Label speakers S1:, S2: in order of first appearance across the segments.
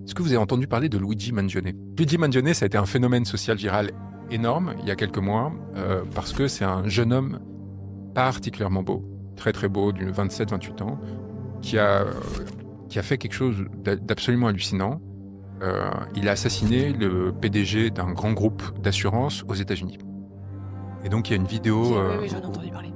S1: Est-ce que vous avez entendu parler de Luigi Mangione? Luigi Mangione, ça a été un phénomène social viral énorme il y a quelques mois, parce que c'est un jeune homme particulièrement beau, très très beau, d'une 27-28 ans, qui a fait quelque chose d'absolument hallucinant. Il a assassiné le PDG d'un grand groupe d'assurance aux États-Unis. Et donc il y a une vidéo.
S2: Oui, j'en ai entendu parler.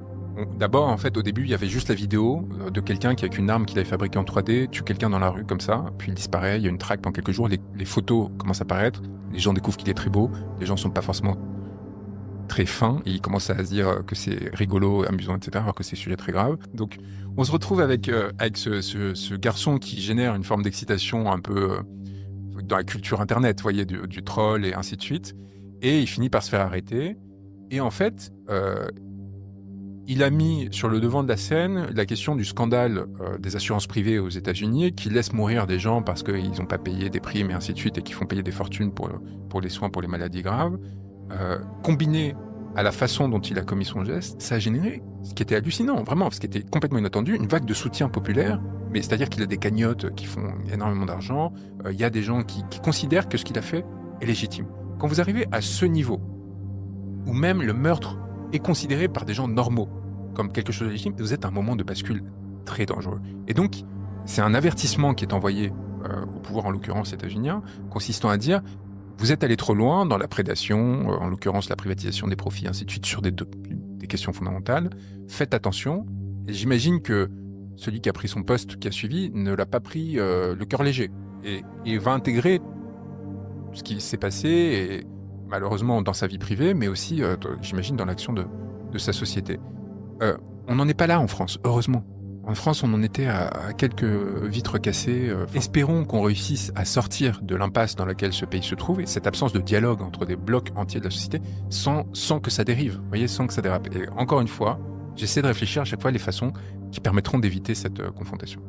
S1: D'abord, en fait, au début, il y avait juste la vidéo de quelqu'un qui, avec une arme qu'il avait fabriquée en 3D, tue quelqu'un dans la rue comme ça, puis il disparaît, il y a une traque pendant quelques jours, les photos commencent à apparaître, les gens découvrent qu'il est très beau, les gens sont pas forcément très fins, et ils commencent à se dire que c'est rigolo, amusant, etc., alors que c'est un sujet très grave. Donc, on se retrouve avec ce garçon qui génère une forme d'excitation un peu dans la culture Internet, vous voyez, du troll et ainsi de suite, et il finit par se faire arrêter, et en fait... il a mis sur le devant de la scène la question du scandale des assurances privées aux États-Unis qui laissent mourir des gens parce qu'ils n'ont pas payé des primes et ainsi de suite et qui font payer des fortunes pour les soins pour les maladies graves. Combiné à la façon dont il a commis son geste, ça a généré ce qui était hallucinant, vraiment, ce qui était complètement inattendu, une vague de soutien populaire, mais c'est-à-dire qu'il a des cagnottes qui font énormément d'argent, il y a des gens qui considèrent que ce qu'il a fait est légitime. Quand vous arrivez à ce niveau, où même le meurtre est considéré par des gens normaux comme quelque chose de légitime, vous êtes à un moment de bascule très dangereux. Et donc, c'est un avertissement qui est envoyé au pouvoir, en l'occurrence états-unien, consistant à dire, vous êtes allé trop loin dans la prédation, en l'occurrence la privatisation des profits, ainsi de suite, sur des questions fondamentales. Faites attention. Et j'imagine que celui qui a pris son poste, qui a suivi, ne l'a pas pris le cœur léger. Et va intégrer ce qui s'est passé, et malheureusement dans sa vie privée, mais aussi, j'imagine, dans l'action de sa société. On n'en est pas là en France, heureusement. En France, on en était à quelques vitres cassées. Espérons qu'on réussisse à sortir de l'impasse dans laquelle ce pays se trouve, et cette absence de dialogue entre des blocs entiers de la société, sans que ça dérive, vous voyez, sans que ça dérape. Et encore une fois, j'essaie de réfléchir à chaque fois les façons qui permettront d'éviter cette confrontation.